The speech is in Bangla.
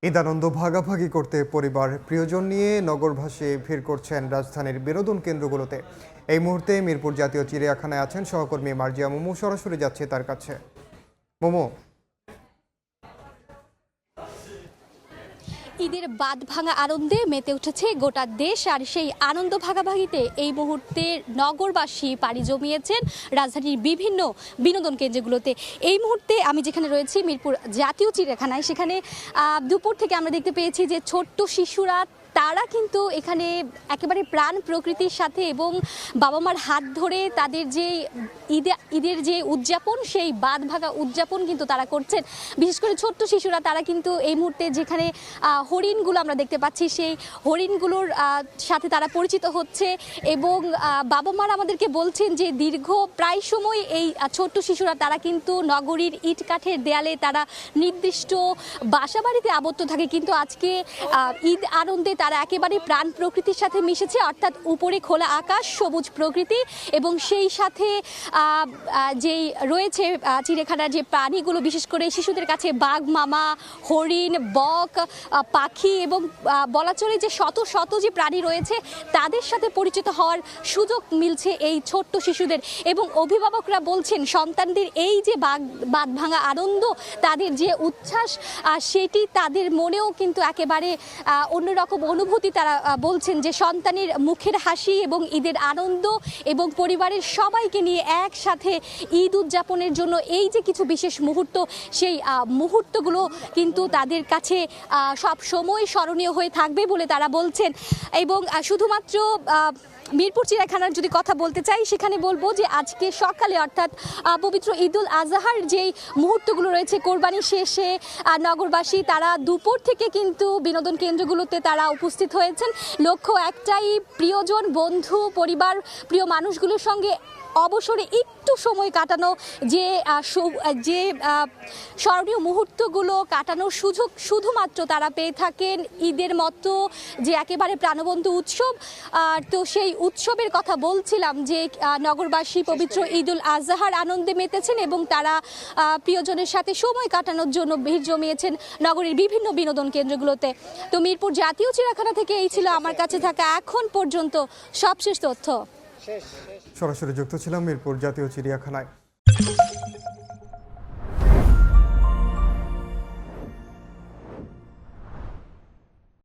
ঈদ আনন্দ ভাগাভাগি করতে পরিবার প্রিয়জন নিয়ে নগরবাসী ভিড় করছেন রাজধানীর বিনোদন কেন্দ্রগুলোতে। এই মুহূর্তে মিরপুর জাতীয় চিড়িয়াখানায় আছেন সহকর্মী মার্জিয়া মোমো। সরাসরি যাচ্ছে তার কাছে। মোমো, ঈদের বাদ ভাঙা আনন্দে মেতে উঠেছে গোটা দেশ, আর সেই আনন্দ ভাগাভাগিতে এই মুহূর্তে নগরবাসী পাড়ি জমিয়েছেন রাজধানীর বিভিন্ন বিনোদন কেন্দ্রগুলোতে। এই মুহূর্তে আমি যেখানে রয়েছি মিরপুর জাতীয় চিড়িয়াখানায়, সেখানে দুপুর থেকে আমরা দেখতে পেয়েছি যে ছোট্ট শিশুরা তারা কিন্তু এখানে একেবারে প্রাণ প্রকৃতির সাথে এবং বাবা মার হাত ধরে তাদের যে ঈদের যে উদযাপন, সেই বাদ ভাগা উদযাপন কিন্তু তারা করছেন। বিশেষ করে ছোট্ট শিশুরা তারা কিন্তু এই মুহূর্তে যেখানে হরিণগুলো আমরা দেখতে পাচ্ছি, সেই হরিণগুলোর সাথে তারা পরিচিত হচ্ছে এবং বাবা মারা আমাদেরকে বলছেন যে দীর্ঘ প্রায় সময় এই ছোট্ট শিশুরা তারা কিন্তু নগরীর ইট কাঠের দেয়ালে তারা নির্দিষ্ট বাসা বাড়িতে আবদ্ধ থাকে, কিন্তু আজকে ঈদ আনন্দে তারা একেবারে প্রাণ প্রকৃতির সাথে মিশেছে। অর্থাৎ উপরে খোলা আকাশ, সবুজ প্রকৃতি এবং সেই সাথে যেই রয়েছে চিড়িয়াখানার যে প্রাণীগুলো, বিশেষ করে শিশুদের কাছে বাঘ মামা, হরিণ, বক, পাখি এবং বলা চলে যে শত শত যে প্রাণী রয়েছে তাদের সাথে পরিচিত হওয়ার সুযোগ মিলছে এই ছোট্ট শিশুদের। এবং অভিভাবকরা বলছেন সন্তানদের এই যে বাদ ভাঙা আনন্দ, তাদের যে উচ্ছ্বাস, সেটি তাদের মনেও কিন্তু একেবারে অন্যরকম অনুভূতি। তারা বলছেন যে সন্তানের মুখের হাসি এবং ঈদের আনন্দ এবং পরিবারের সবাইকে নিয়ে একসাথে ঈদ উদযাপনের জন্য এই যে কিছু বিশেষ মুহূর্ত, সেই মুহূর্তগুলো কিন্তু তাদের কাছে সব সময় স্মরণীয় হয়ে থাকবে বলে তারা বলছেন। এবং শুধুমাত্র মিরপুর চিড়িয়াখানার যদি কথা বলতে চাই, সেখানে বলবো যে আজকে সকালে অর্থাৎ পবিত্র ঈদুল আজহার যেই মুহূর্তগুলো রয়েছে, কোরবানি শেষে নগরবাসী তারা দুপুর থেকে কিন্তু বিনোদন কেন্দ্রগুলোতে তারা উপস্থিত হয়েছেন। লক্ষ্য একটাই, প্রিয়জন, বন্ধু, পরিবার, প্রিয় মানুষগুলোর সঙ্গে অবসরে একটু সময় কাটানো, যে স্মরণীয় মুহূর্তগুলো কাটানোর সুযোগ শুধুমাত্র তারা পেয়ে থাকেন ঈদের মতো যে একেবারে প্রাণবন্ত উৎসব। তো সেই উৎসবের কথা বলছিলাম যে নগরবাসী পবিত্র ঈদুল আজহার আনন্দে মেতেছেন এবং তারা প্রিয়জনের সাথে সময় কাটানোর জন্য ভিড় জমিয়েছেন নগরীর বিভিন্ন বিনোদন কেন্দ্রগুলোতে। তো মিরপুর জাতীয় চিড়িয়াখানা থেকে এই ছিল আমার কাছে থাকা এখন পর্যন্ত সবশেষ তথ্য। সরাসরি যুক্ত ছিলাম মিরপুর জাতীয় চিড়িয়াখানায়।